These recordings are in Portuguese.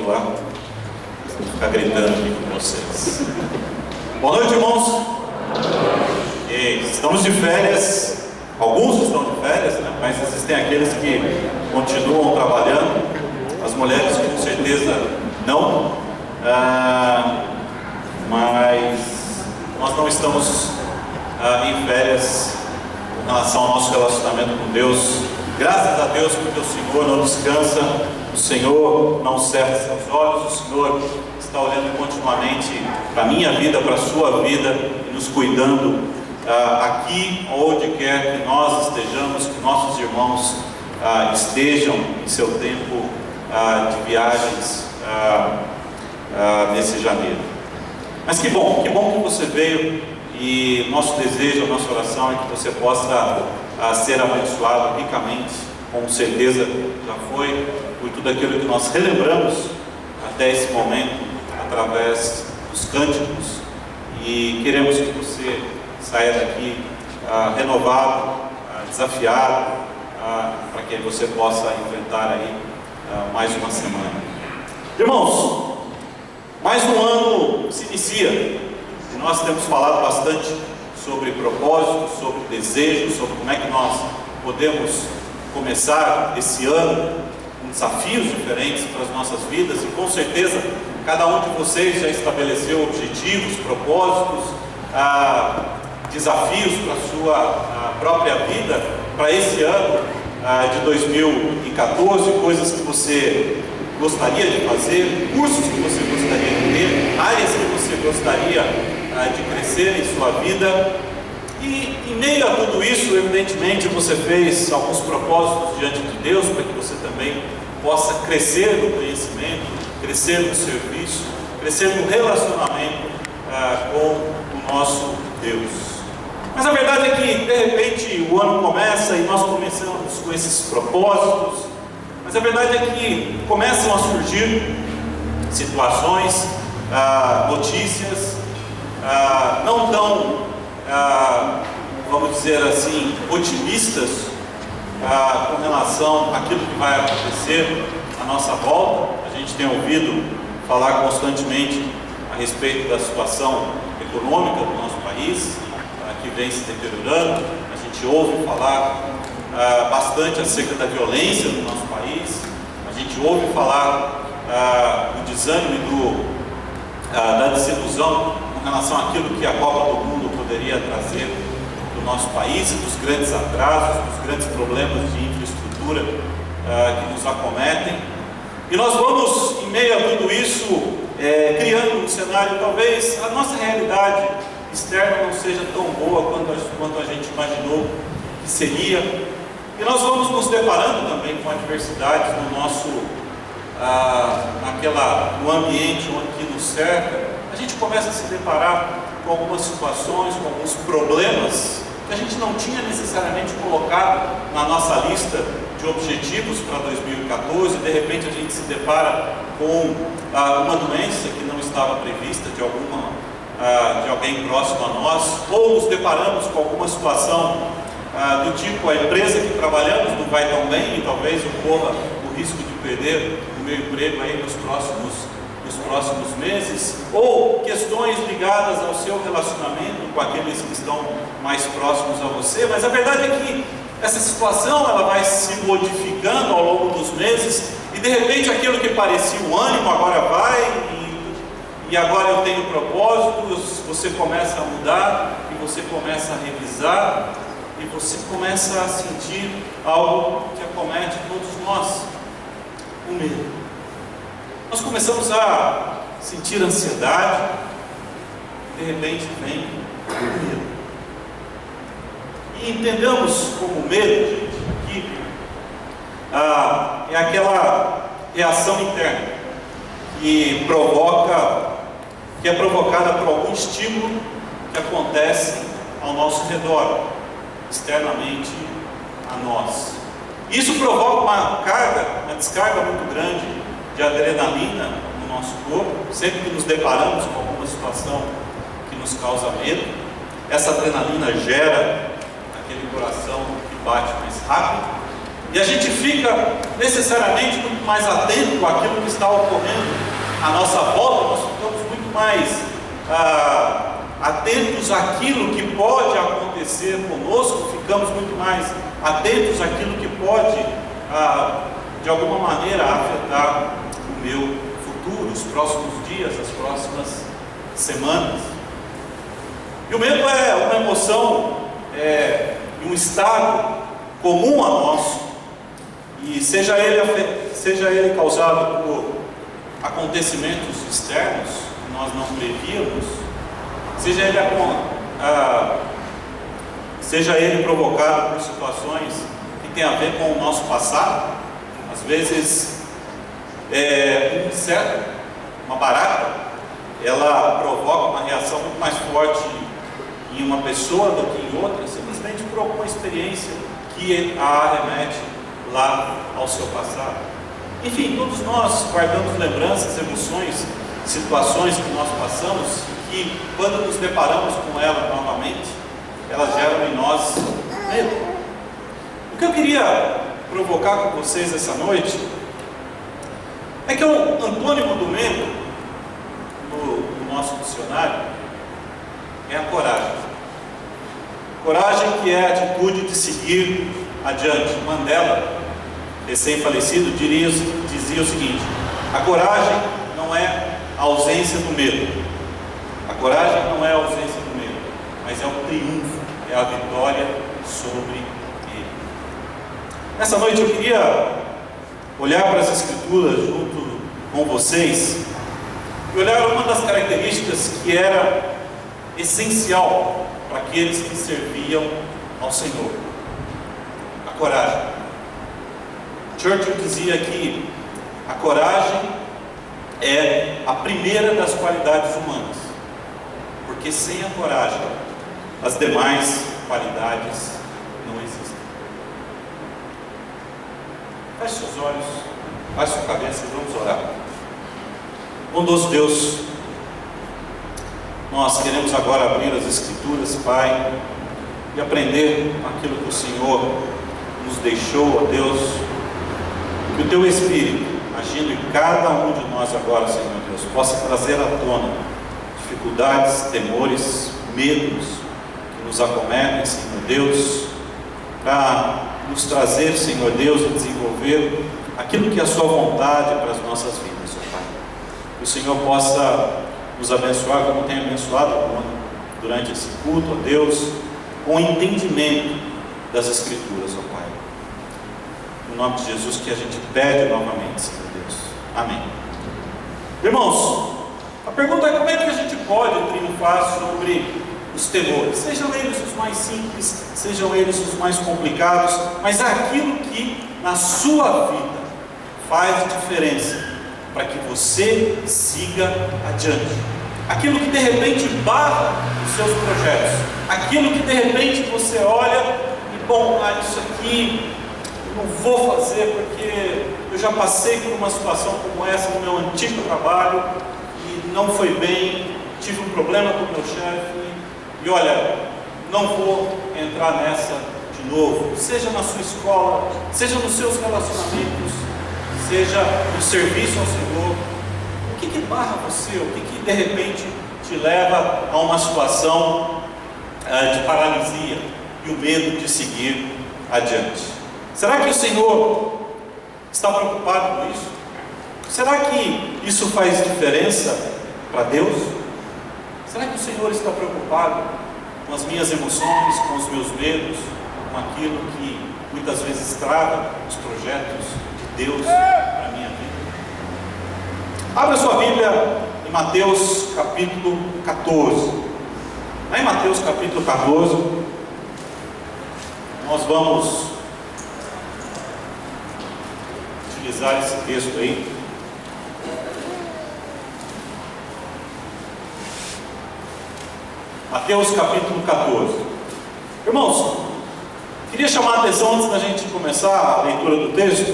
continuar. Vou ficar gritando aqui com vocês. Boa noite, irmãos. Estamos de férias. Alguns estão de férias, né? Mas existem aqueles que continuam trabalhando. As mulheres com certeza não. Mas nós não estamos em férias com relação ao nosso relacionamento com Deus. Graças a Deus, porque o Senhor não descansa, o Senhor não cerra seus olhos, o Senhor está olhando continuamente para a minha vida, para a sua vida, e nos cuidando aqui, onde quer que nós estejamos, que nossos irmãos estejam em seu tempo de viagens nesse janeiro. Mas que bom que você veio, e nosso desejo, a nossa oração é que você possa ser abençoado ricamente. Com certeza já foi por tudo aquilo que nós relembramos até esse momento, através dos cânticos, e queremos que você saia daqui renovado, desafiado, para que você possa enfrentar aí mais uma semana. Irmãos, mais um ano se inicia, e nós temos falado bastante sobre propósito, sobre desejo, sobre como é que nós podemos começar esse ano com desafios diferentes para as nossas vidas, e com certeza cada um de vocês já estabeleceu objetivos, propósitos, desafios para a sua própria vida, para esse ano de 2014, coisas que você gostaria de fazer, cursos que você gostaria de ter, áreas que você gostaria de crescer em sua vida. E em meio a tudo isso, evidentemente, você fez alguns propósitos diante de Deus, para que você também possa crescer no conhecimento, crescer no serviço, crescer no relacionamento com o nosso Deus. Mas a verdade é que, de repente, o ano começa e nós começamos com esses propósitos, mas a verdade é que começam a surgir situações, notícias, não tão, vamos dizer assim, otimistas com relação àquilo que vai acontecer à nossa volta. A gente tem ouvido falar constantemente a respeito da situação econômica do nosso país, que vem se deteriorando. A gente ouve falar bastante acerca da violência no nosso país. A gente ouve falar do desânimo e da desilusão com relação àquilo que a Copa do Mundo poderia trazer para o nosso país, dos grandes atrasos, dos grandes problemas de infraestrutura que nos acometem. E nós vamos, em meio a tudo isso, criando um cenário. Talvez a nossa realidade externa não seja tão boa quanto a gente imaginou que seria, e nós vamos nos deparando também com adversidades no nosso no ambiente que nos cerca. A gente começa a se deparar com algumas situações, com alguns problemas que a gente não tinha necessariamente colocado na nossa lista de objetivos para 2014. De repente a gente se depara com uma doença que não estava prevista de alguém próximo a nós, ou nos deparamos com alguma situação do tipo: a empresa que trabalhamos não vai tão bem e talvez eu corra o risco de perder o meu emprego aí nos próximos meses, ou questões ligadas ao seu relacionamento com aqueles que estão mais próximos a você. Mas a verdade é que essa situação ela vai se modificando ao longo dos meses, e de repente aquilo que parecia um ânimo agora vai, e agora eu tenho propósitos. Você começa a mudar, e você começa a revisar, e você começa a sentir algo que acomete todos nós: o medo. Nós começamos a sentir ansiedade, e de repente vem o medo. E entendamos como medo, gente, que é aquela reação interna que é provocada por algum estímulo que acontece ao nosso redor, externamente a nós. Isso provoca uma descarga muito grande de adrenalina no nosso corpo. Sempre que nos deparamos com alguma situação que nos causa medo, essa adrenalina gera aquele coração que bate mais rápido, E a gente fica necessariamente muito mais atento àquilo que está ocorrendo à nossa volta, nós ficamos muito mais atentos àquilo que pode acontecer conosco, ficamos muito mais atentos àquilo que pode, de alguma maneira, afetar o meu futuro, os próximos dias, as próximas semanas. E o medo é uma emoção, um estado comum a nós, e seja ele causado por acontecimentos externos que nós não prevíamos, seja ele provocado por situações que têm a ver com o nosso passado. Às vezes um inseto, uma barata, ela provoca uma reação muito mais forte em uma pessoa do que em outra, simplesmente por alguma experiência que a arremete lá ao seu passado. Enfim, todos nós guardamos lembranças, emoções, situações que nós passamos, que quando nos deparamos com ela novamente, elas geram em nós medo. O que eu queria provocar com vocês essa noite é que o antônimo do medo no nosso dicionário é a coragem. Coragem, que é a atitude de seguir adiante. Mandela, recém-falecido, dizia o seguinte: a coragem não é a ausência do medo. A coragem não é a ausência do medo, mas é o triunfo, é a vitória sobre ele. Nessa noite eu queria olhar para as Escrituras junto com vocês e olhar uma das características que era essencial para aqueles que serviam ao Senhor: a coragem. Churchill dizia que a coragem é a primeira das qualidades humanas, porque sem a coragem as demais qualidades não existem. Feche seus olhos, baixe sua cabeça e vamos orar. Bondoso Deus, nós queremos agora abrir as Escrituras, Pai, e aprender aquilo que o Senhor nos deixou, ó Deus. Que o Teu Espírito, agindo em cada um de nós agora, Senhor Deus, possa trazer à tona dificuldades, temores, medos que nos acometem, Senhor Deus, para nos trazer, Senhor Deus, e desenvolver aquilo que é a Sua vontade para as nossas vidas, ó Pai. Que o Senhor possa nos abençoar como tem abençoado durante esse culto, ó Deus, com o entendimento das Escrituras, ó Pai. No nome de Jesus que a gente pede novamente, Senhor Deus. Amém. Irmãos, a pergunta é: como é que a gente pode triunfar sobre os temores? Sejam eles os mais simples, sejam eles os mais complicados, mas é aquilo que na sua vida faz diferença para que você siga adiante. Aquilo que de repente barra os seus projetos, aquilo que de repente você olha e, bom, isso aqui não vou fazer porque eu já passei por uma situação como essa no meu antigo trabalho e não foi bem, tive um problema com o meu chefe e olha, não vou entrar nessa de novo. Seja na sua escola, seja nos seus relacionamentos, seja no serviço ao Senhor. O que barra você? O que de repente te leva a uma situação de paralisia e o medo de seguir adiante? Será que o Senhor está preocupado com isso? Será que isso faz diferença para Deus? Será que o Senhor está preocupado com as minhas emoções, com os meus medos, com aquilo que muitas vezes trava os projetos de Deus para a minha vida? Abra sua Bíblia em Mateus capítulo 14. Lá em Mateus capítulo 14, nós vamos utilizar esse texto aí. Mateus capítulo 14. Irmãos, queria chamar a atenção antes da gente começar a leitura do texto,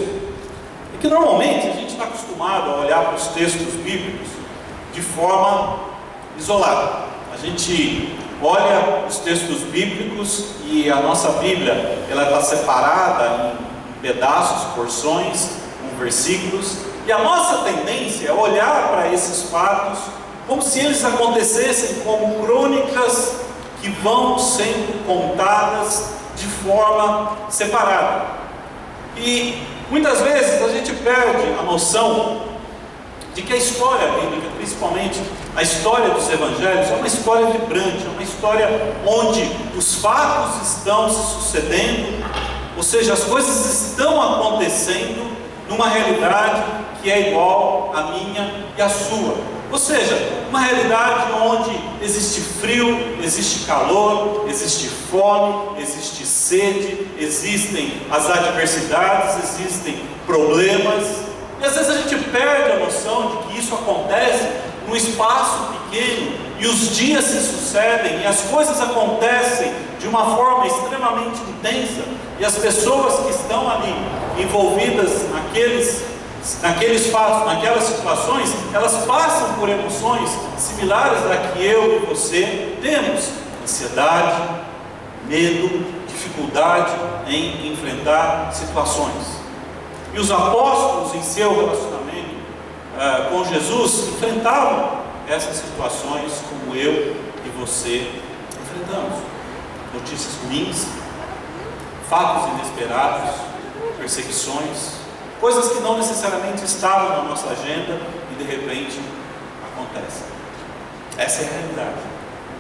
é que normalmente a gente está acostumado a olhar para os textos bíblicos de forma isolada. A gente olha os textos bíblicos e a nossa Bíblia, ela está separada em pedaços, porções, com versículos, e a nossa tendência é olhar para esses fatos como se eles acontecessem como crônicas que vão sendo contadas de forma separada. E muitas vezes a gente perde a noção de que a história bíblica, principalmente a história dos evangelhos, é uma história vibrante, é uma história onde os fatos estão se sucedendo, ou seja, as coisas estão acontecendo numa realidade que é igual à minha e à sua. Ou seja, uma realidade onde existe frio, existe calor, existe fome, existe sede, existem as adversidades, existem problemas. E às vezes a gente perde a noção de que isso acontece num espaço pequeno, e os dias se sucedem, e as coisas acontecem de uma forma extremamente intensa, e as pessoas que estão ali envolvidas naqueles fatos, naquelas situações, elas passam por emoções similares da que eu e você temos: ansiedade, medo, dificuldade em enfrentar situações. E os apóstolos, em seu relacionamento com Jesus, enfrentavam essas situações como eu e você enfrentamos. Notícias ruins, fatos inesperados, perseguições, coisas que não necessariamente estavam na nossa agenda e de repente acontecem. Essa é a realidade.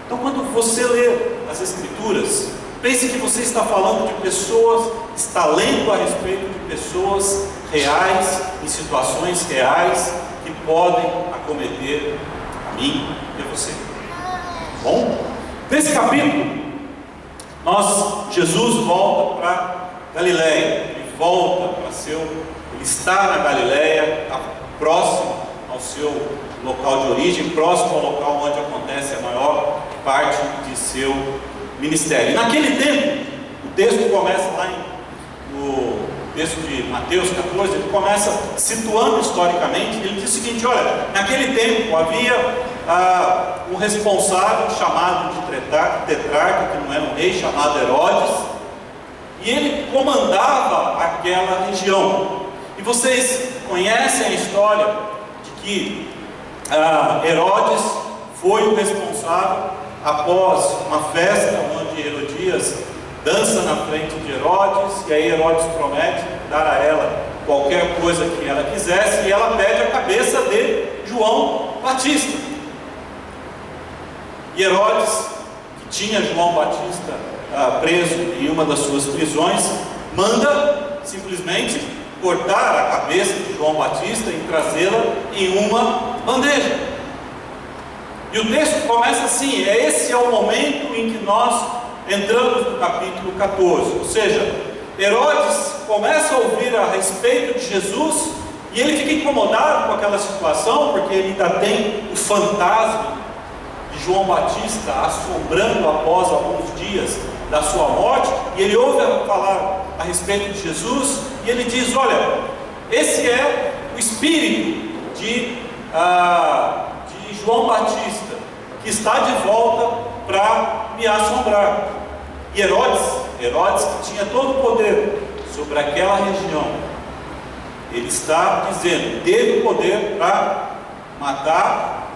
Então, quando você lê as Escrituras, pense que você está falando de pessoas, está lendo a respeito de pessoas reais, em situações reais, que podem acometer a mim e a você. Bom, nesse capítulo, Jesus volta para Galileia. Ele volta para ele está na Galileia, está próximo ao seu local de origem, próximo ao local onde acontece a maior parte de seu ministério. E naquele tempo, o texto começa lá no texto de Mateus 14, ele começa situando historicamente. Ele diz o seguinte: olha, naquele tempo havia um responsável chamado de tetrarca, que não era um rei, chamado Herodes, e ele comandava aquela região. E vocês conhecem a história de que Herodes foi o responsável, após uma festa onde Herodias dança na frente de Herodes, e aí Herodes promete dar a ela qualquer coisa que ela quisesse, e ela pede a cabeça de João Batista. E Herodes, que tinha João Batista preso em uma das suas prisões, manda simplesmente cortar a cabeça de João Batista e trazê-la em uma bandeja. E o texto começa assim: esse é o momento em que nós entramos no capítulo 14. Ou seja, Herodes começa a ouvir a respeito de Jesus, e ele fica incomodado com aquela situação, porque ele ainda tem o fantasma de João Batista assombrando após alguns dias da sua morte, e ele ouve falar a respeito de Jesus, e ele diz: olha, esse é o espírito de João Batista, que está de volta para me assombrar. E Herodes, que tinha todo o poder sobre aquela região, ele está dizendo: teve o poder para matar,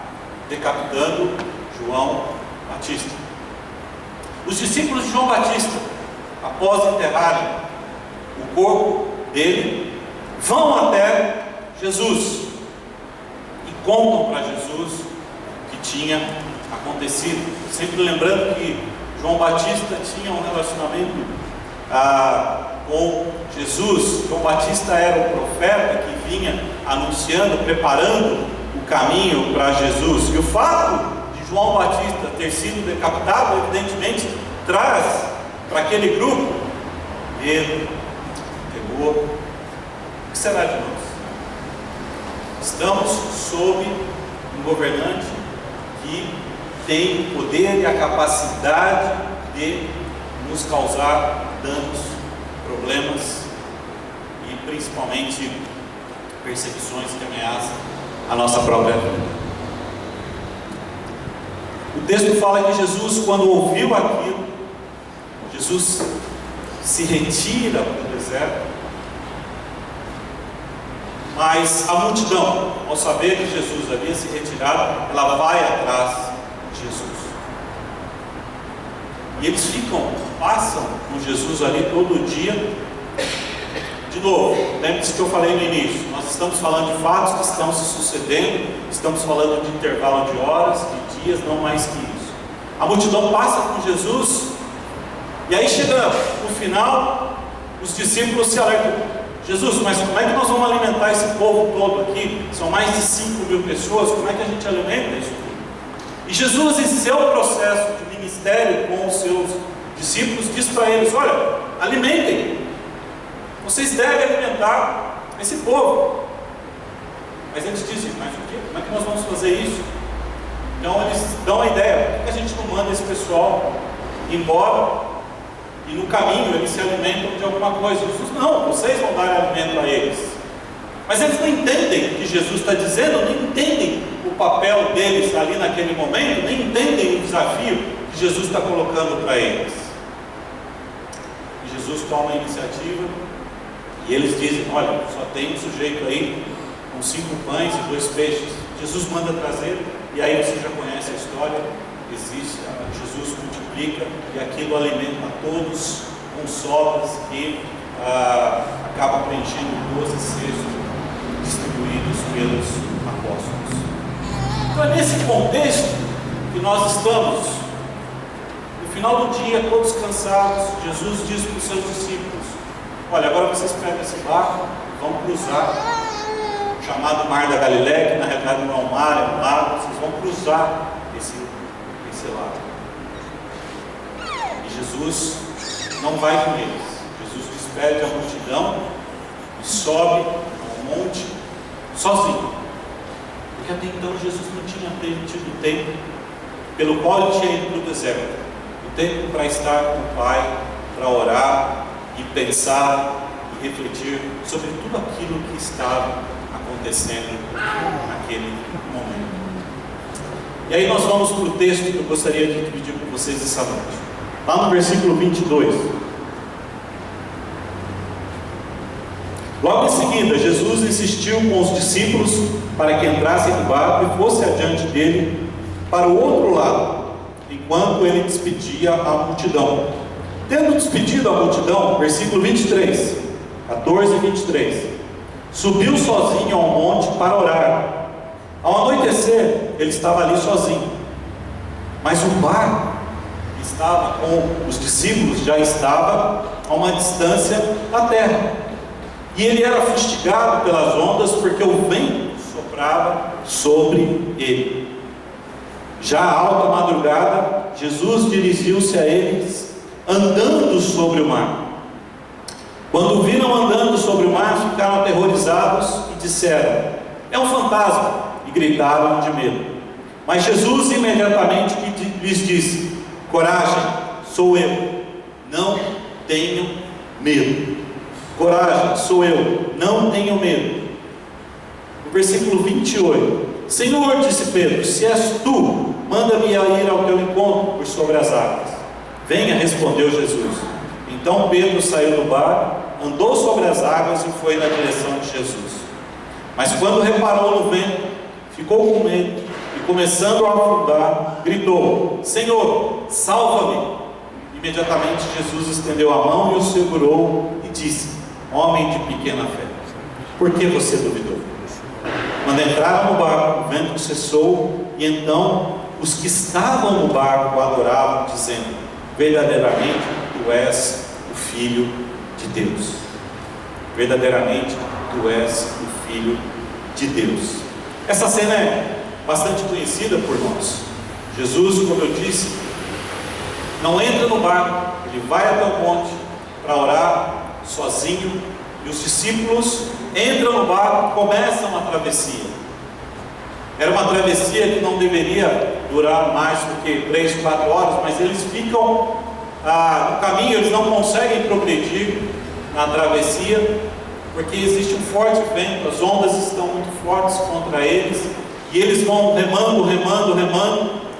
decapitando João Batista. Os discípulos de João Batista, após enterrarem o corpo dele, vão até Jesus e contam para Jesus o que tinha acontecido. Sempre lembrando que João Batista tinha um relacionamento com Jesus. João Batista era o profeta que vinha anunciando, preparando o caminho para Jesus. E o fato de João Batista ter sido decapitado, evidentemente, traz para aquele grupo medo, temor. O que será de nós? Estamos sob um governante que tem o poder e a capacidade de nos causar danos, problemas e principalmente perseguições que ameaçam a nossa própria vida. O texto fala que Jesus, quando ouviu aquilo, Jesus se retira para o deserto Mas a multidão, ao saber que Jesus havia se retirado, ela vai atrás de Jesus. E eles passam com Jesus ali todo dia. De novo, lembre-se que eu falei no início, nós estamos falando de fatos que estão se sucedendo, estamos falando de intervalo de horas, de dias, não mais que isso. A multidão passa com Jesus, e aí chega no final, os discípulos se alertam: Jesus, mas como é que nós vamos alimentar esse povo todo aqui? São mais de 5.000 pessoas, como é que a gente alimenta isso tudo? E Jesus, em seu processo de ministério com os seus discípulos, diz para eles: olha, alimentem, vocês devem alimentar esse povo. Mas eles dizem: mas o quê? Como é que nós vamos fazer isso? Então eles dão a ideia: por que a gente não manda esse pessoal embora e no caminho eles se alimentam de alguma coisa? Jesus: não, vocês vão dar alimento a eles. Mas eles não entendem o que Jesus está dizendo, nem entendem o papel deles ali naquele momento, nem entendem o desafio que Jesus está colocando para eles. E Jesus toma a iniciativa e eles dizem: olha, só tem um sujeito aí com 5 pães e 2 peixes. Jesus manda trazer, e aí você já conhece a história. Jesus multiplica e aquilo alimenta a todos com sobras e acaba preenchendo 12 cestos distribuídos pelos apóstolos. Então é nesse contexto que nós estamos. No final do dia, todos cansados, Jesus diz para os seus discípulos: olha, agora vocês pegam esse barco, vão cruzar o chamado Mar da Galileia, que na realidade não é um mar, é um lago. Vocês vão cruzar esse lado. E Jesus não vai com eles. Jesus despede a multidão e sobe ao monte sozinho, porque até então Jesus não tinha tido tempo pelo qual ele tinha ido para o deserto, o tempo para estar com o Pai, para orar e pensar e refletir sobre tudo aquilo que estava acontecendo naquele momento. E aí nós vamos para o texto que eu gostaria de dividir com vocês essa noite. Lá no versículo 22. Logo em seguida, Jesus insistiu com os discípulos para que entrassem no barco e fosse adiante dele para o outro lado, enquanto ele despedia a multidão. Tendo despedido a multidão, versículo 23, 14 e 23, subiu sozinho ao monte para orar. Ao anoitecer, ele estava ali sozinho, mas o barco que estava com os discípulos já estava a uma distância da terra, e ele era fustigado pelas ondas, porque o vento soprava sobre ele. Já à alta madrugada, Jesus dirigiu-se a eles, andando sobre o mar. Quando o viram andando sobre o mar, ficaram aterrorizados e disseram: é um fantasma! E gritaram de medo. Mas Jesus imediatamente lhes disse: coragem, sou eu, não tenham medo. Coragem, sou eu, não tenham medo. No versículo 28, Senhor, disse Pedro, se és tu, manda-me ir ao teu encontro por sobre as águas. Venha, respondeu Jesus. Então Pedro saiu do barco, andou sobre as águas e foi na direção de Jesus. Mas quando reparou no vento, ficou com medo e, começando a afundar, gritou: Senhor, salva-me! Imediatamente Jesus estendeu a mão e o segurou e disse: homem de pequena fé, por que você duvidou? Quando entraram no barco, o vento cessou, e então os que estavam no barco o adoravam, dizendo: verdadeiramente tu és o Filho de Deus. Verdadeiramente tu és o Filho de Deus. Essa cena é bastante conhecida por nós. Jesus, como eu disse, não entra no barco, ele vai até o monte para orar sozinho, e os discípulos entram no barco e começam a travessia. Era uma travessia que não deveria durar mais do que 3, 4 horas, mas eles ficam no caminho, eles não conseguem progredir na travessia, porque existe um forte vento, as ondas estão muito fortes contra eles, e eles vão remando,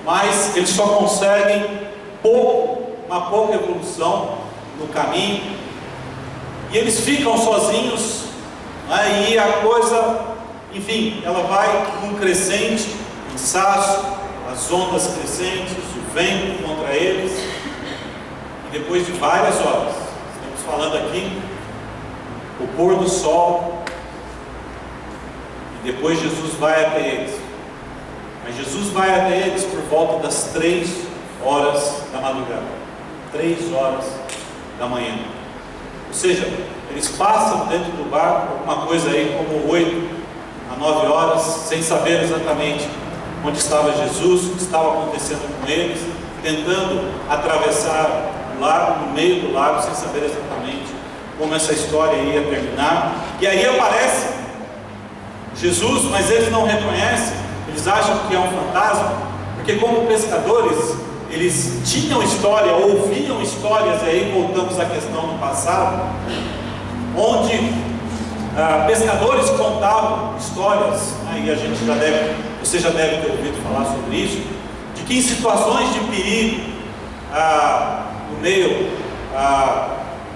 mas eles só conseguem uma pouca evolução no caminho, e eles ficam sozinhos Aí a coisa, enfim, ela vai num crescente, cansaço, as ondas crescentes, o vento contra eles, e depois de várias horas, estamos falando aqui, o pôr do sol, e depois Jesus vai até eles. Mas Jesus vai até eles por volta das 3 horas da madrugada, 3 horas da manhã. Ou seja, eles passam dentro do barco alguma coisa aí como 8 a 9 horas, sem saber exatamente onde estava Jesus, o que estava acontecendo com eles, tentando atravessar o lago, no meio do lago, sem saber exatamente como essa história ia terminar. E aí aparece Jesus, mas eles não reconhecem, eles acham que é um fantasma, porque como pescadores, eles tinham história, ouviam histórias, e aí voltamos à questão do passado, onde pescadores contavam histórias, e a gente você já deve ter ouvido falar sobre isso, de que em situações de perigo, no meio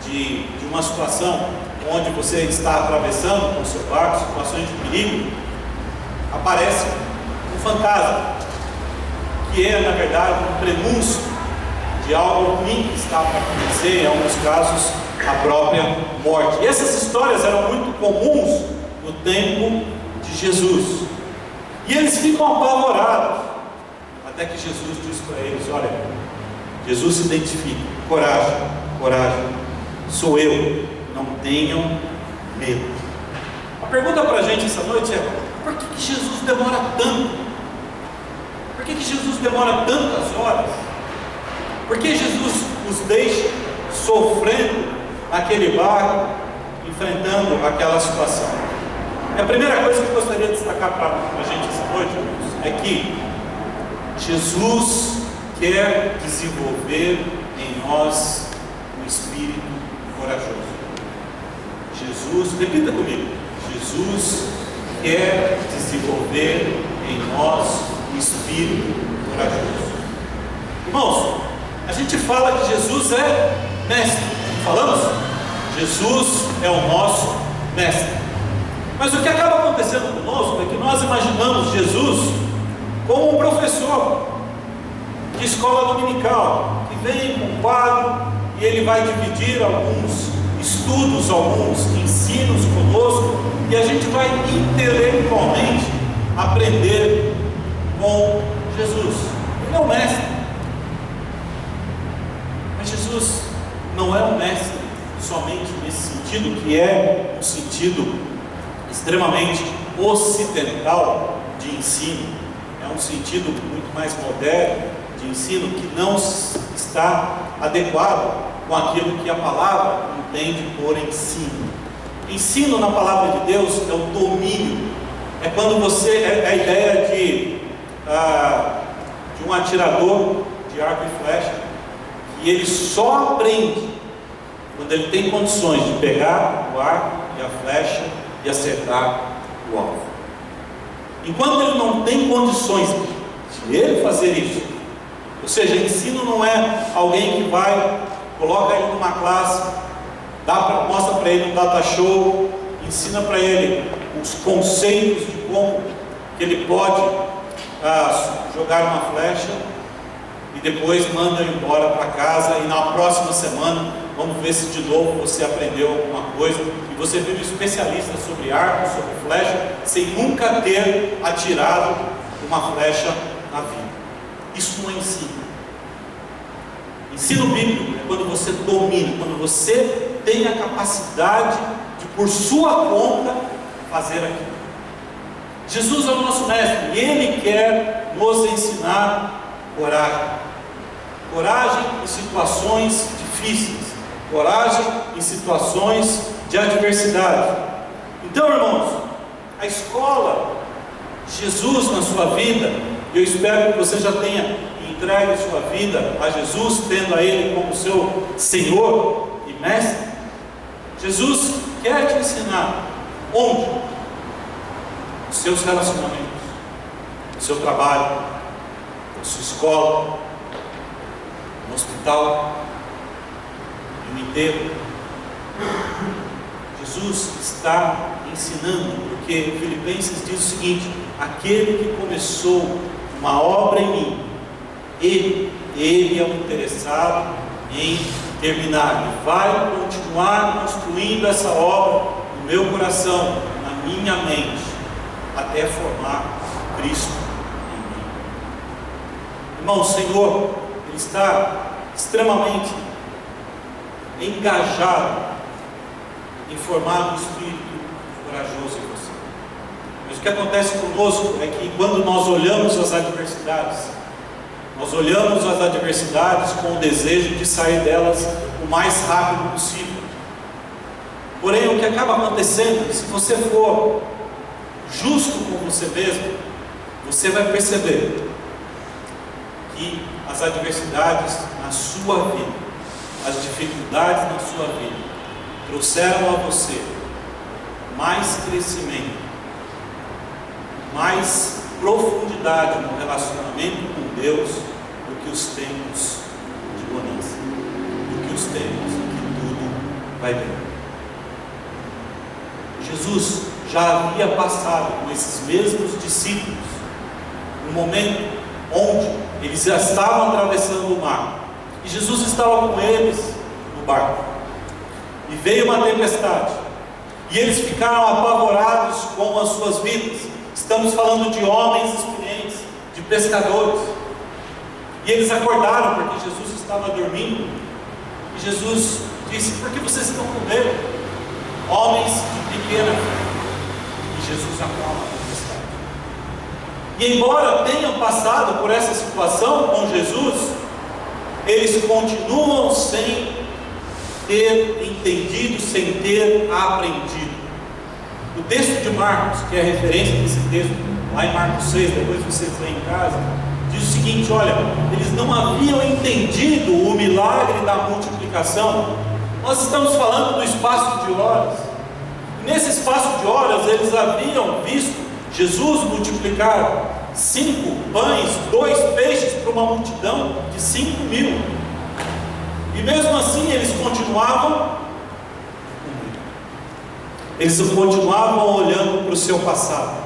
de uma situação onde você está atravessando com o seu barco, situações de perigo, aparece um fantasma, que é na verdade um prenúncio de algo ruim que está para acontecer, em alguns casos a própria morte. E essas histórias eram muito comuns no tempo de Jesus, e eles ficam apavorados, até que Jesus diz para eles: olha, Jesus se identifica, coragem, coragem, sou eu, não tenham medo. A pergunta para a gente essa noite é: por que Jesus demora tanto? Por que Jesus demora tantas horas? Por que Jesus os deixa sofrendo naquele barco, enfrentando aquela situação? E a primeira coisa que eu gostaria de destacar para a gente essa noite, irmãos, é que Jesus quer desenvolver em nós um espírito corajoso. Jesus, repita comigo, Jesus quer desenvolver em nós um espírito corajoso. Irmãos, a gente fala que Jesus é mestre, falamos? Jesus é o nosso mestre. Mas o que acaba acontecendo conosco é que nós imaginamos Jesus como um professor de escola dominical, que vem com um quadro e ele vai dividir alguns estudos, alguns ensinos conosco, e a gente vai intelectualmente aprender com Jesus. Ele é o mestre. Mas Jesus não é um mestre somente nesse sentido, que é um sentido extremamente ocidental de ensino. É um sentido muito mais moderno de ensino, que não está adequado com aquilo que a palavra entende por ensino. Ensino na palavra de Deus é o domínio. É quando é a ideia de um atirador de arco e flecha, que ele só aprende quando ele tem condições de pegar o arco e a flecha e acertar o alvo. Enquanto ele não tem condições de ele fazer isso, ou seja, ensino não é alguém que vai, coloca ele numa classe, mostra para ele um data show, ensina para ele os conceitos de como que ele pode jogar uma flecha, e depois manda ele embora para casa, e na próxima semana vamos ver se de novo você aprendeu alguma coisa, e você vira um especialista sobre arco, sobre flecha, sem nunca ter atirado uma flecha na vida. Isso não é ensino. Ensino bíblico é quando você domina, quando você tem a capacidade de, por sua conta, fazer aquilo. Jesus é o nosso mestre, e Ele quer nos ensinar coragem. Coragem em situações difíceis, coragem em situações de adversidade. Então, irmãos, a escola de Jesus na sua vida, eu espero que você já tenha entregue sua vida a Jesus, tendo a Ele como seu Senhor e Mestre. Jesus quer te ensinar onde? Os seus relacionamentos, o seu trabalho, a sua escola, no hospital, no enterro. Jesus está ensinando, porque Filipenses diz o seguinte: aquele que começou uma obra em mim, ele é o interessado em terminar, e vai continuar construindo essa obra no meu coração, na minha mente, até formar Cristo em mim. Irmão, o Senhor, Ele está extremamente engajado em formar um espírito corajoso em você. Mas o que acontece conosco é que quando nós olhamos as adversidades, nós olhamos as adversidades com o desejo de sair delas o mais rápido possível. Porém, o que acaba acontecendo, se você for justo com você mesmo, você vai perceber que as adversidades na sua vida, as dificuldades na sua vida, trouxeram a você mais crescimento, mais profundidade no relacionamento com Deus do que os tempos de bonança, do que os tempos em que tudo vai bem. Jesus já havia passado com esses mesmos discípulos um momento onde eles já estavam atravessando o mar, e Jesus estava com eles no barco, e veio uma tempestade, e eles ficaram apavorados com as suas vidas. Estamos falando de homens experientes, de pescadores, e eles acordaram porque Jesus estava dormindo, e Jesus disse: por que vocês estão com medo, homens de pequena fé? E Jesus acalma a tempestade. E embora tenham passado por essa situação com Jesus, eles continuam sem ter entendido, sem ter aprendido. O texto de Marcos, que é a referência desse texto, lá em Marcos 6, depois vocês leem em casa, diz o seguinte: olha, eles não haviam entendido o milagre da multiplicação. Nós estamos falando do espaço de horas. Nesse espaço de horas, eles haviam visto Jesus multiplicar 5 pães, 2 peixes para uma multidão de 5.000. E mesmo assim eles continuavam olhando para o seu passado.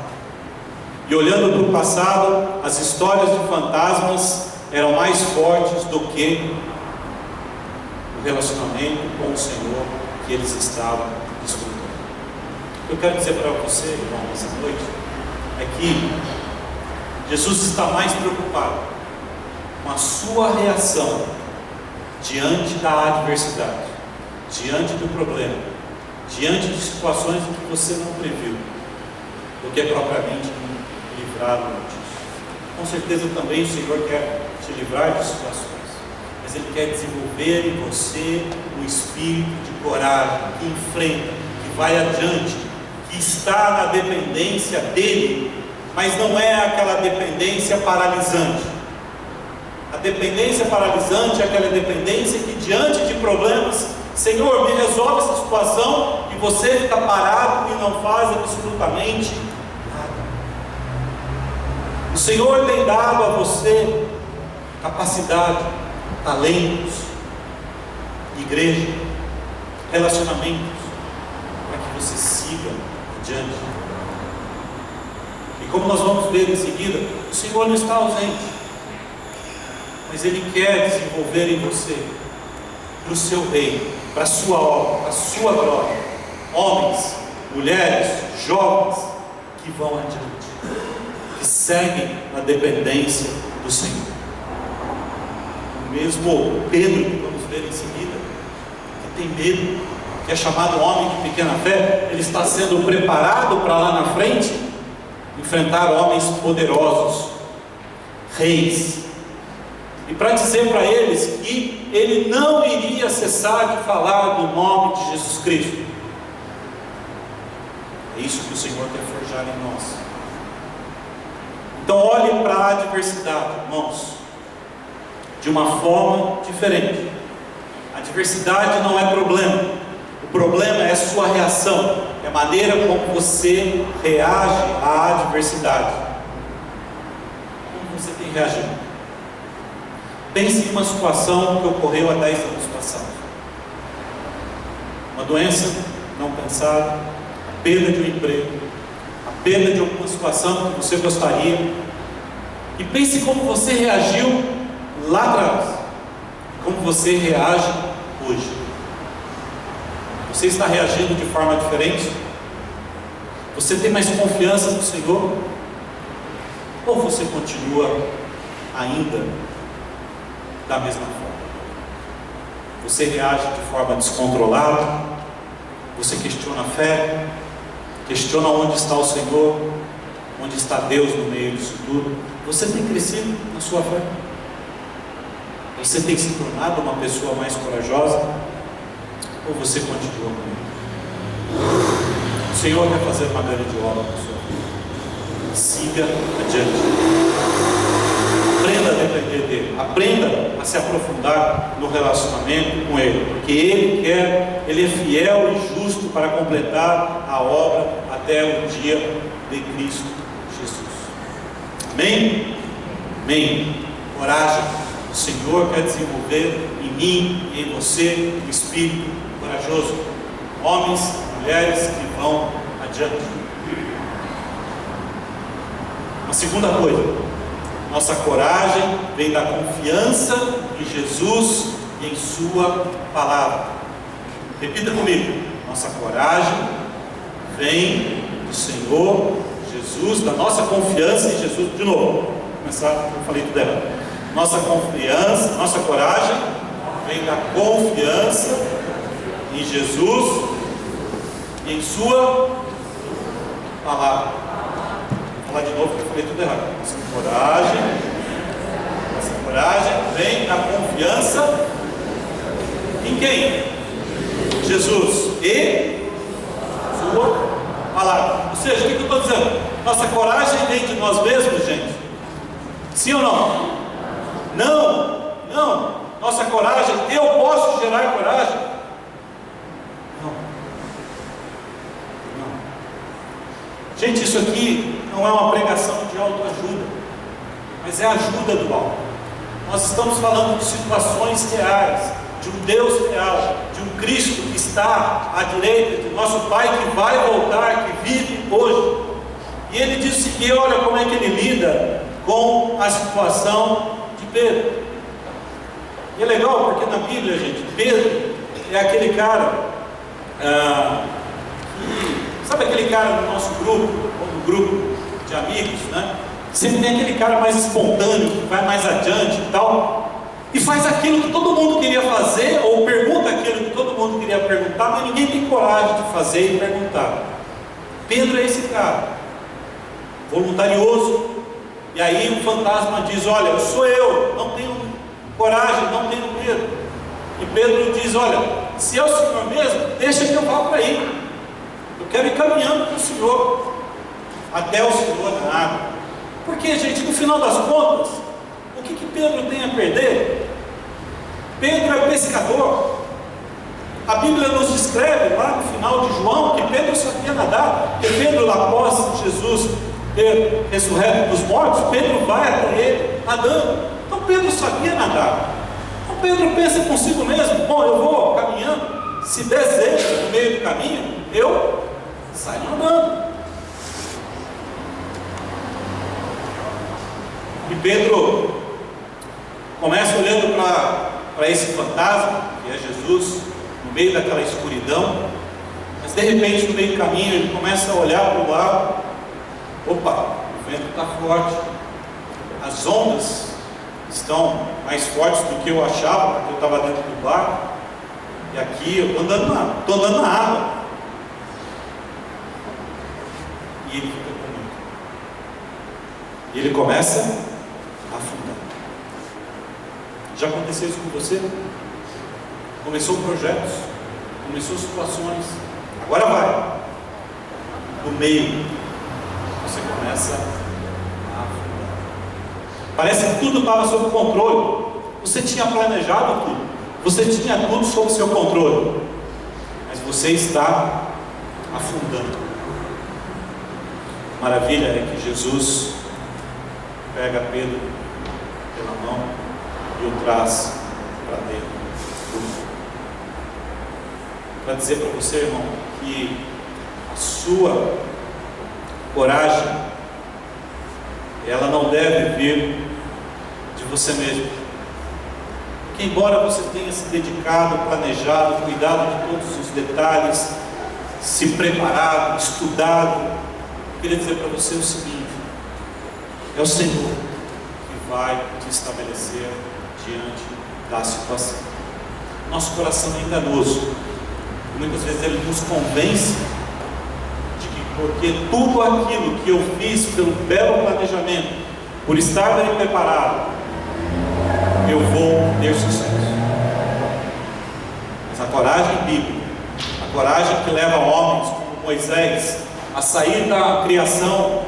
E olhando para o passado, as histórias de fantasmas eram mais fortes do que o relacionamento com o Senhor que eles estavam desfrutando. O que eu quero dizer para você, irmão, nessa noite, é que Jesus está mais preocupado com a sua reação diante da adversidade, diante do problema, diante de situações em que você não previu, do que propriamente livrá-lo disso. Com certeza também o Senhor quer te livrar de situações, mas Ele quer desenvolver em você um espírito de coragem, que enfrenta, que vai adiante, que está na dependência dEle, mas não é aquela dependência paralisante. A dependência paralisante é aquela dependência que diante de problemas: Senhor, me resolve essa situação, e você fica parado e não faz absolutamente nada. O Senhor tem dado a você capacidade, talentos, igreja, relacionamentos, para que você siga adiante. E como nós vamos ver em seguida, o Senhor não está ausente, mas Ele quer desenvolver em você, para o seu reino, para a sua obra, para a sua glória, homens, mulheres, jovens, que vão adiante, que seguem na dependência do Senhor. O mesmo Pedro, que vamos ver em seguida, que tem medo, que é chamado homem de pequena fé, ele está sendo preparado para lá na frente enfrentar homens poderosos, reis, e para dizer para eles que ele não iria cessar de falar do nome de Jesus Cristo. É isso que o Senhor quer forjar em nós. Então olhe para a adversidade, irmãos, de uma forma diferente. A adversidade não é problema. O problema é a sua reação, é a maneira como você reage à adversidade. Como você tem reagido? Pense em uma situação que ocorreu há 10 anos passados. Uma doença não pensada, a perda de um emprego, a perda de alguma situação que você gostaria, e pense como você reagiu lá atrás, como você reage hoje. Você está reagindo de forma diferente? Você tem mais confiança no Senhor? Ou você continua ainda da mesma forma? Você reage de forma descontrolada? Você questiona a fé? Questiona onde está o Senhor? Onde está Deus no meio disso tudo? Você tem crescido na sua fé? Você tem se tornado uma pessoa mais corajosa? Ou você continua com ele? O Senhor quer fazer uma grande obra na sua vida. Siga adiante. Aprenda a depender dele. Aprenda a se aprofundar no relacionamento com ele. Porque ele é fiel e justo para completar a obra até o dia de Cristo Jesus. Amém? Amém. Coragem. O Senhor quer desenvolver em mim e em você um espírito corajoso. Homens e mulheres que vão adiante. Uma segunda coisa, nossa coragem vem da confiança em Jesus e em sua palavra. Repita comigo: nossa coragem vem do Senhor Jesus, da nossa confiança em Jesus. De novo, vou começar, eu falei tudo errado. Nossa confiança, nossa coragem vem da confiança em Jesus e em sua palavra. Vou falar de novo porque eu falei tudo errado. Nossa coragem vem da confiança em quem? Jesus e sua palavra. Ou seja, o que eu estou dizendo? Nossa coragem vem de nós mesmos, gente? Sim ou não? Não. Nossa coragem, eu posso gerar coragem? Não. Gente, isso aqui não é uma pregação de autoajuda, mas é a ajuda do alto. Nós estamos falando de situações reais, de um Deus real, de um Cristo que está à direita, de nosso Pai que vai voltar, que vive hoje. E ele disse que olha como é que ele lida com a situação de Pedro. E é legal porque na Bíblia, gente, Pedro é aquele cara sabe aquele cara no nosso grupo, ou no grupo de amigos, né? Sempre tem aquele cara mais espontâneo, que vai mais adiante e tal, e faz aquilo que todo mundo queria fazer, ou pergunta aquilo que todo mundo queria perguntar, mas ninguém tem coragem de fazer e perguntar. Pedro é esse cara, voluntarioso. E aí o fantasma diz: olha, sou eu, não tenho coragem, não tenho medo. E Pedro diz: olha, se é o Senhor mesmo, deixa que eu vá para aí. Eu quero ir caminhando com o Senhor, até o Senhor na água. Porque, gente, no final das contas, o que Pedro tem a perder? Pedro é pescador. A Bíblia nos descreve lá no final de João que Pedro sabia nadar. Porque Pedro, após Jesus ter ressurreto dos mortos, Pedro vai até ele nadando. Então Pedro sabia nadar. Então Pedro pensa consigo mesmo: bom, eu vou caminhando, se der zebra no meio do caminho, eu saio nadando. E Pedro começa olhando para esse fantasma, que é Jesus, no meio daquela escuridão, mas de repente no meio do caminho ele começa a olhar para o lado. Opa, o vento está forte, as ondas estão mais fortes do que eu achava, porque eu estava dentro do barco, e aqui eu estou andando na água. E ele fica com medo. E ele começa a afundar. Já aconteceu isso com você? Começou projetos, começou situações, agora vai. No meio, você começa a afundar. Parece que tudo estava sob controle. Você tinha planejado tudo, você tinha tudo sob seu controle, mas você está afundando. Maravilha é que Jesus pega Pedro pela mão e o traz para dentro do mar. Para dizer para você, irmão, que que a sua coragem, ela não deve vir de você mesmo. Porque embora você tenha se dedicado, planejado, cuidado de todos os detalhes, se preparado, estudado, eu queria dizer para você o seguinte: é o Senhor que vai te estabelecer diante da situação. Nosso coração é enganoso. Muitas vezes ele nos convence de que porque tudo aquilo que eu fiz pelo belo planejamento, por estar bem preparado, eu vou ter sucesso. Mas a coragem bíblica, a coragem que leva homens como Moisés a sair da criação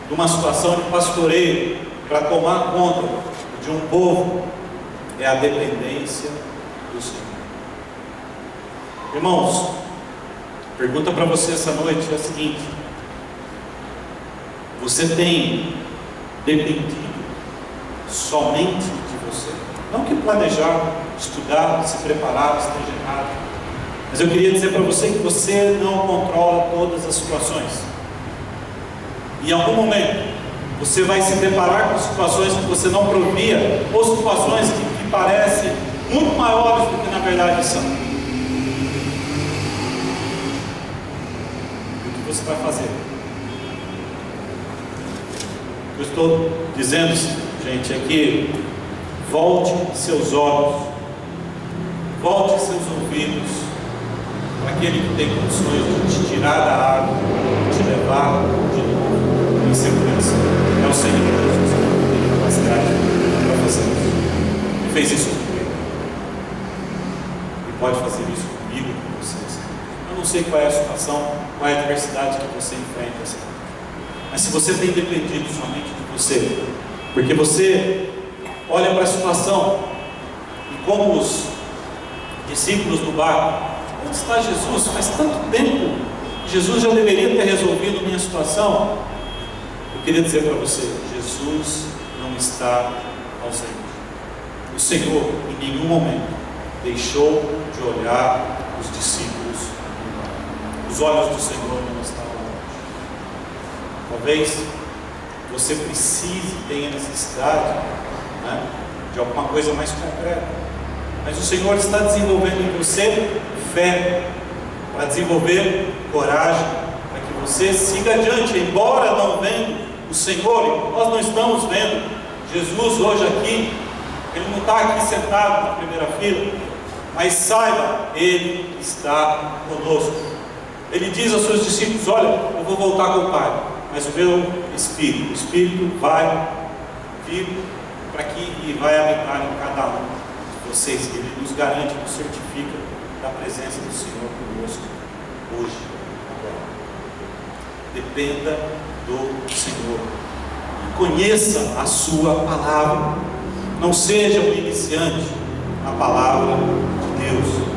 de uma situação de pastoreio para tomar conta de um povo, é a dependência do Senhor. Irmãos, pergunta para você essa noite é a seguinte: você tem dependido somente de você? Não que planejar, estudar, se preparar esteja errado, mas eu queria dizer para você que você não controla todas as situações. Em algum momento você vai se deparar com situações que você não previa, ou situações que parecem muito maiores do que na verdade são. O que você vai fazer? O que eu estou dizendo, gente, é que volte seus olhos, volte seus ouvidos para aquele que tem condições de te tirar da água, de te levar de novo em segurança. É o Senhor Jesus que tem capacidade para fazer isso. Ele fez isso comigo. Ele pode fazer isso comigo e com vocês. Eu não sei qual é a situação, qual é a adversidade que você enfrenta, mas se você tem dependido somente de você, porque você olha para a situação e como os discípulos do barco, onde está Jesus? Faz tanto tempo que Jesus já deveria ter resolvido minha situação. Eu queria dizer para você: Jesus não está ausente. O Senhor em nenhum momento deixou de olhar os discípulos do barco. Os olhos do Senhor não estavam longe. Talvez você precise, tenha necessidade, de alguma coisa mais concreta, mas o Senhor está desenvolvendo em você fé, para desenvolver coragem, para que você siga adiante, embora não vendo o Senhor. Nós não estamos vendo Jesus hoje aqui, Ele não está aqui sentado na primeira fila, mas saiba, Ele está conosco. Ele diz aos seus discípulos: olha, eu vou voltar com o Pai, mas o meu Espírito, o Espírito vai vir para aqui e vai habitar em cada um de vocês. Ele nos garante, nos certifica da presença do Senhor conosco hoje, agora. Dependa do Senhor e conheça a sua palavra. Não seja um iniciante na palavra de Deus.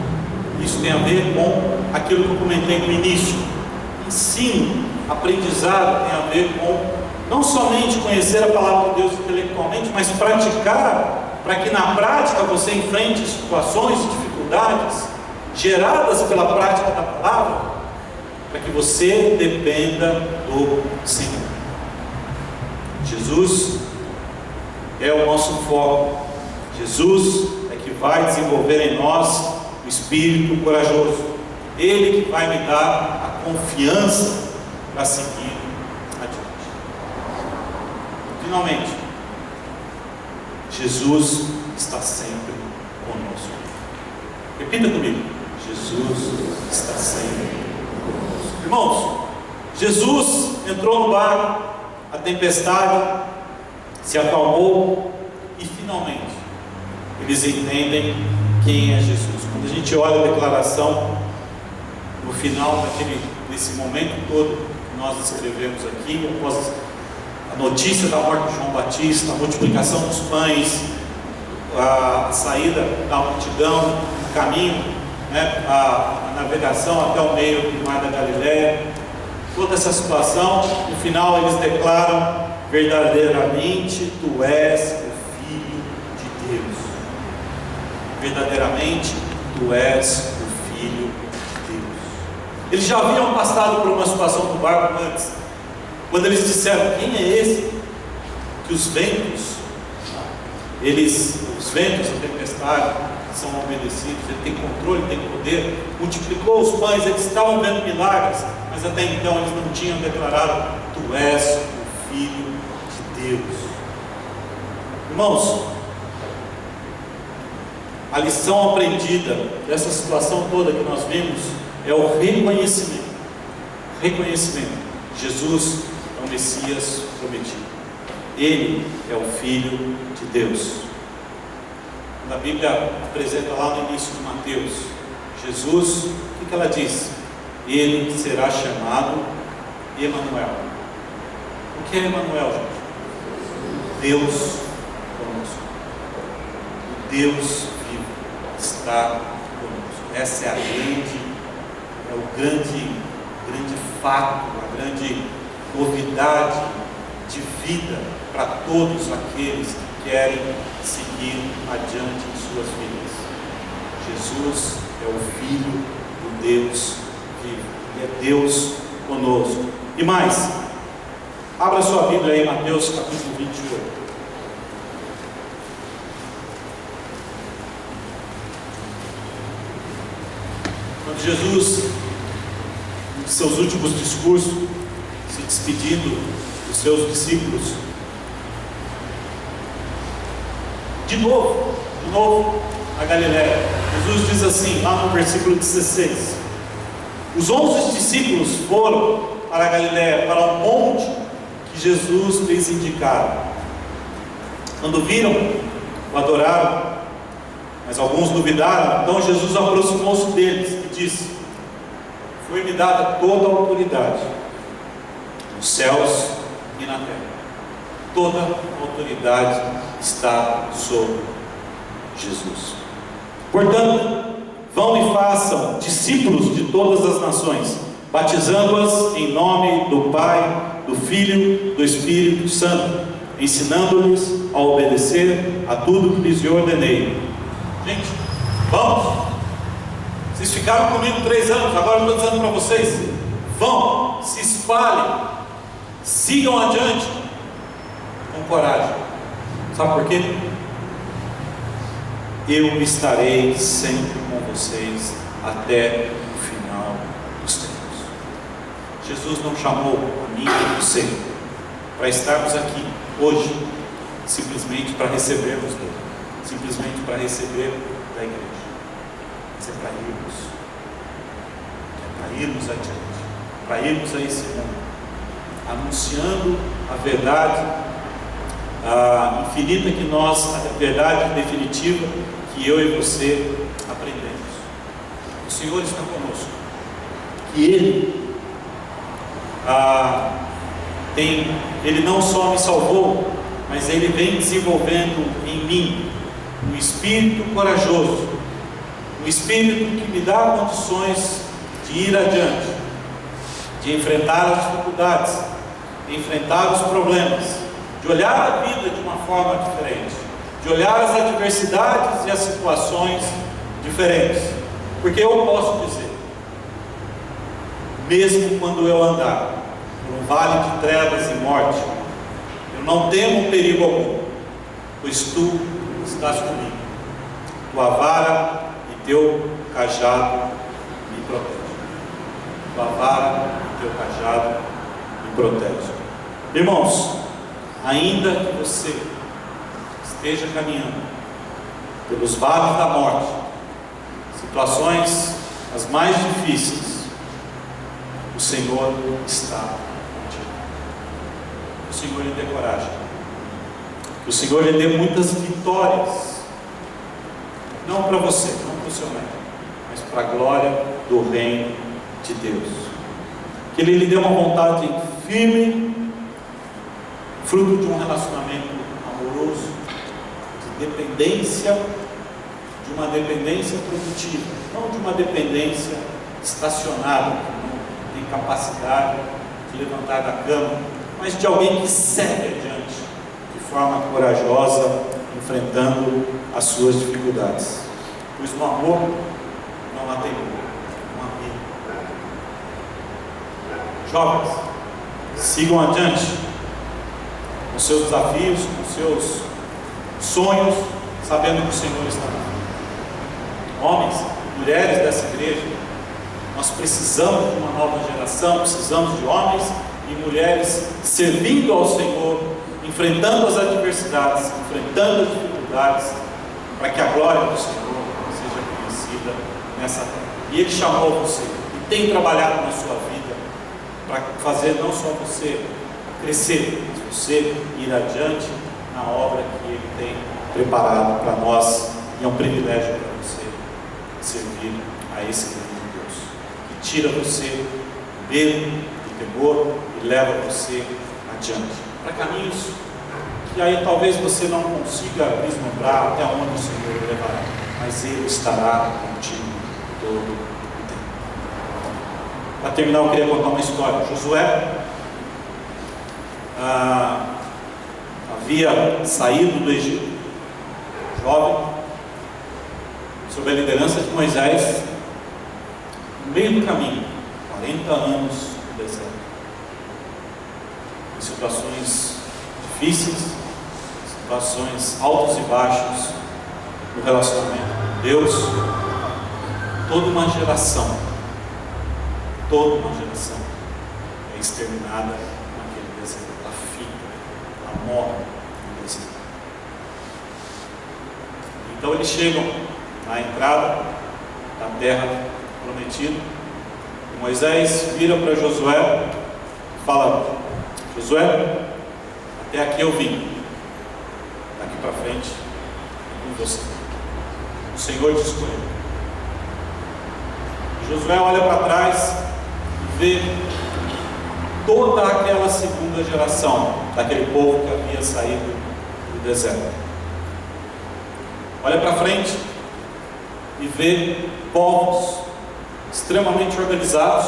Isso tem a ver com aquilo que eu comentei no início. Ensino, aprendizado tem a ver com não somente conhecer a palavra de Deus intelectualmente, mas praticar, para que na prática você enfrente situações, dificuldades geradas pela prática da palavra, para que você dependa do Senhor. Jesus é o nosso foco. Jesus é que vai desenvolver em nós o espírito corajoso. Ele que vai me dar a confiança para seguir adiante. Finalmente, Jesus está sempre conosco. Repita comigo: Jesus está sempre conosco. Irmãos, Jesus entrou no barco, a tempestade se acalmou e finalmente eles entendem quem é Jesus. Quando a gente olha a declaração no final desse momento todo que nós escrevemos aqui, após a notícia da morte de João Batista, a multiplicação dos pães, a saída da multidão, o caminho, a navegação até o meio do mar da Galileia, toda essa situação, no final eles declaram: verdadeiramente tu és o Filho de Deus. Verdadeiramente tu és o Filho de Deus. Eles já haviam passado por uma situação do barco antes, quando eles disseram: quem é esse que os ventos, a tempestade, são obedecidos, ele tem controle, tem poder, multiplicou os pães, eles estavam vendo milagres, mas até então eles não tinham declarado: tu és o Filho de Deus. Irmãos, a lição aprendida dessa situação toda que nós vimos é o reconhecimento. Jesus é o Messias prometido. Ele é o Filho de Deus. A Bíblia apresenta lá no início de Mateus, Jesus, o que ela diz? Ele será chamado Emanuel. O que é Emanuel, gente? Deus conosco. O Deus vivo está conosco. Essa é o grande fato, a grande novidade de vida para todos aqueles que querem seguir adiante em suas vidas. Jesus é o Filho do Deus vivo. Ele é Deus conosco. E mais, abra sua Bíblia aí em Mateus capítulo 28. Quando Jesus, em seus últimos discursos, se despedindo dos seus discípulos, de novo, na Galiléia, Jesus diz assim, lá no versículo 16: os 11 discípulos foram para a Galiléia, para o monte que Jesus lhes indicara. Quando viram, o adoraram, mas alguns duvidaram. Então Jesus aproximou-se deles e disse: foi-me dada toda a autoridade nos céus e na terra. Toda a autoridade está sobre Jesus. Portanto, vão e façam discípulos de todas as nações, batizando-as em nome do Pai, do Filho e do Espírito Santo, ensinando-lhes a obedecer a tudo que lhes ordenei. Gente, vamos! Vocês ficaram comigo 3 anos, agora eu estou dizendo para vocês: vão, se espalhem, sigam adiante com coragem. Sabe por quê? Eu estarei sempre com vocês até o final dos tempos. Jesus não chamou a mim e você para estarmos aqui hoje simplesmente para recebermos dele, simplesmente para receber da igreja. Mas é para irmos adiante, para irmos a esse mundo, anunciando a verdade infinita a verdade definitiva que eu e você aprendemos. O Senhor está conosco, que Ele não só me salvou, mas Ele vem desenvolvendo em mim um espírito corajoso, um espírito que me dá condições de ir adiante, de enfrentar as dificuldades, de enfrentar os problemas, de olhar a vida de uma forma diferente, de olhar as adversidades e as situações diferentes. Porque eu posso dizer, mesmo quando eu andar por um vale de trevas e morte, eu não temo perigo algum, pois tu estás comigo. Tua vara e teu cajado me protegem. Tua vara e teu cajado me protegem. Irmãos, ainda que você esteja caminhando pelos vales da morte, situações as mais difíceis, o Senhor está contigo. O Senhor lhe dê coragem, o Senhor lhe dê muitas vitórias, não para você, não para o seu mérito, mas para a glória do reino de Deus. Que Ele lhe dê uma vontade firme, fruto de um relacionamento amoroso, de dependência, de uma dependência produtiva, não de uma dependência estacionada, que não tem capacidade de levantar da cama, mas de alguém que segue adiante, de forma corajosa, enfrentando as suas dificuldades. Pois no amor não há temor, não há medo. Jovens, sigam adiante com seus desafios, com seus sonhos, sabendo que o Senhor está lá. Homens, mulheres dessa igreja, nós precisamos de uma nova geração, precisamos de homens e mulheres servindo ao Senhor, enfrentando as adversidades, enfrentando as dificuldades, para que a glória do Senhor seja conhecida nessa terra. E Ele chamou você e tem trabalhado na sua vida para fazer não só você crescer, mas você ir adiante na obra que Ele tem preparado para nós. E é um privilégio para você servir a esse grande Deus, que tira você do medo, do temor e leva você adiante, para caminhos que aí talvez você não consiga vislumbrar até onde o Senhor levará, mas Ele estará contigo todo o tempo. Para terminar, eu queria contar uma história. Josué havia saído do Egito, jovem, sob a liderança de Moisés, no meio do caminho, 40 anos no deserto, em situações difíceis, situações altos e baixos no relacionamento com Deus. Toda uma geração é exterminada naquele deserto, ela fica, ela morre no deserto. Então eles chegam na entrada da terra prometida, e Moisés vira para Josué e fala: Josué, até aqui eu vim, daqui para frente é com você, o Senhor te escolheu. E Josué olha para trás e vê toda aquela segunda geração daquele povo que havia saído do deserto. Olha para frente e vê povos extremamente organizados,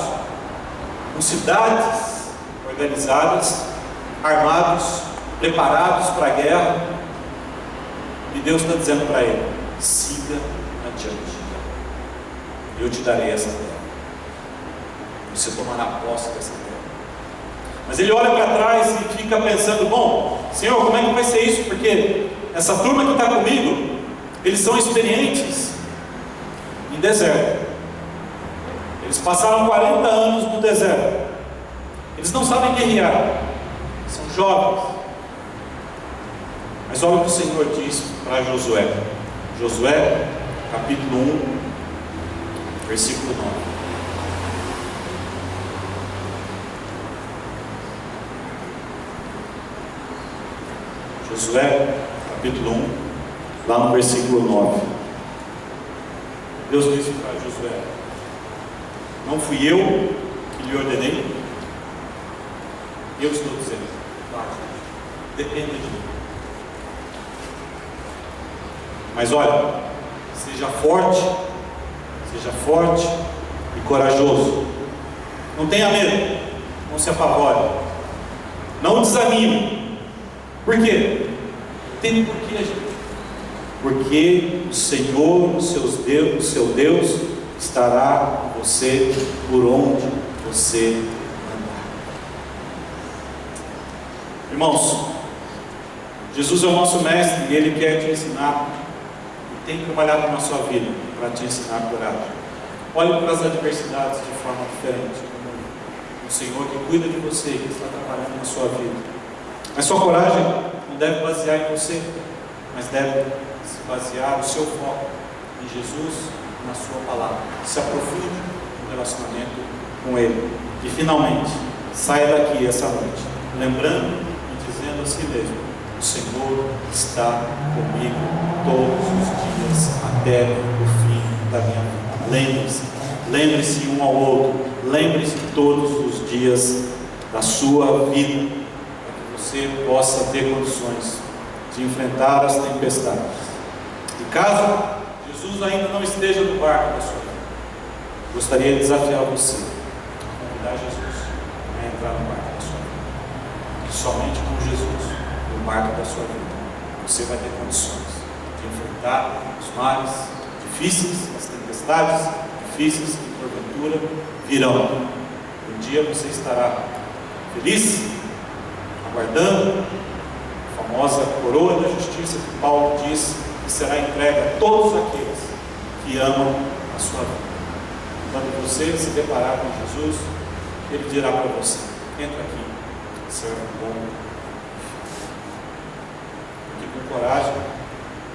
com cidades organizadas, armados, preparados para a guerra. E Deus está dizendo para ele: siga adiante, eu te darei essa terra, você tomará posse dessa terra. Mas ele olha para trás e fica pensando: bom, Senhor, como é que vai ser isso? Porque essa turma que está comigo, eles são experientes em deserto, eles passaram 40 anos no deserto, eles não sabem guerrear, são jovens. Mas olha o que o Senhor diz para Josué. Josué, capítulo 1, versículo 9. Josué, capítulo 1, lá no versículo 9. Deus disse para Josué: não fui eu que lhe ordenei? Eu estou dizendo: vai, dependa de mim. Mas olha, seja forte e corajoso. Não tenha medo, não se apavore, não desanime. Por quê? Tem porquê, gente. Porque o Senhor, o seu Deus, estará com você por onde você andar. Irmãos, Jesus é o nosso mestre e Ele quer te ensinar, e tem trabalhado na sua vida para te ensinar coragem. Olhe para as adversidades de forma diferente. O Senhor que cuida de você, que está trabalhando na sua vida. Mas sua coragem não deve basear em você, mas deve se basear no seu foco em Jesus, na sua palavra. Se aprofunde no relacionamento com Ele. E finalmente, saia daqui essa noite, lembrando e dizendo a si mesmo: o Senhor está comigo todos os dias até o fim da minha vida. Lembre-se um ao outro, lembre-se todos os dias da sua vida, para que você possa ter condições de enfrentar as tempestades. E caso Jesus ainda não esteja no barco da sua vida, gostaria de desafiar você a convidar Jesus a entrar no barco da sua vida. E somente com Jesus no barco da sua vida você vai ter condições de enfrentar os males difíceis, as tempestades difíceis que porventura virão. Um dia você estará feliz, aguardando a famosa coroa da justiça que Paulo diz que será entregue a todos aqueles que amam a sua vida. Quando você se deparar com Jesus, Ele dirá para você: entra aqui, servo bom. Porque com coragem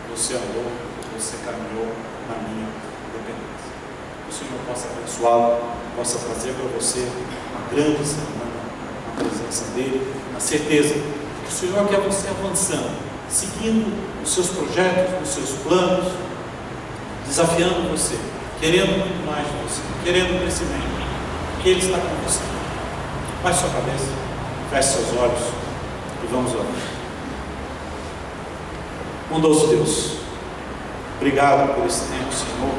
você andou, você caminhou na minha dependência. Que o Senhor possa abençoá-lo, possa trazer para você uma grande semana na presença dEle, na certeza de que o Senhor quer você avançando, seguindo os seus projetos, os seus planos, desafiando você, querendo muito mais de você, querendo crescimento, que Ele está com você. Baixe sua cabeça, feche seus olhos e vamos orar. Bondoso Deus, obrigado por esse tempo, Senhor.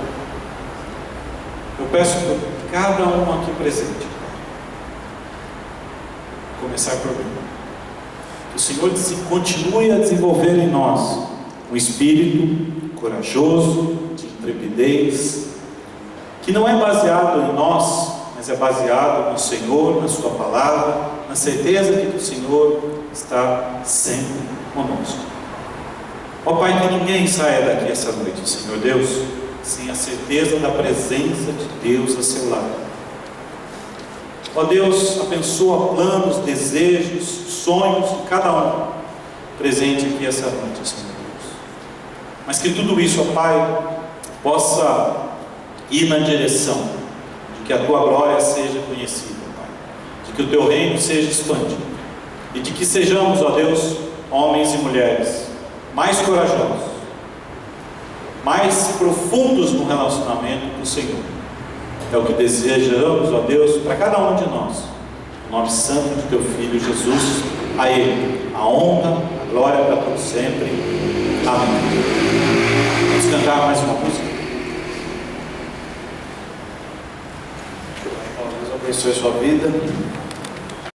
Eu peço por cada um aqui presente, vou começar por mim, que o Senhor continue a desenvolver em nós um espírito corajoso, de intrepidez, que não é baseado em nós, mas é baseado no Senhor, na sua palavra, na certeza de que o Senhor está sempre conosco. Ó Pai, que ninguém saia daqui essa noite, Senhor Deus, sem a certeza da presença de Deus a seu lado. Ó Deus, abençoa planos, desejos, sonhos de cada um presente aqui essa noite, Senhor Deus. Mas que tudo isso, ó Pai, possa ir na direção de que a Tua glória seja conhecida, Pai, de que o Teu reino seja expandido e de que sejamos, ó Deus, homens e mulheres mais corajosos, mais profundos no relacionamento com o Senhor. É o que desejamos, ó Deus, para cada um de nós. No nome santo de Teu Filho Jesus, a Ele a honra, a glória para todos sempre. Amém. Vamos cantar mais uma música. Deus abençoe a sua vida.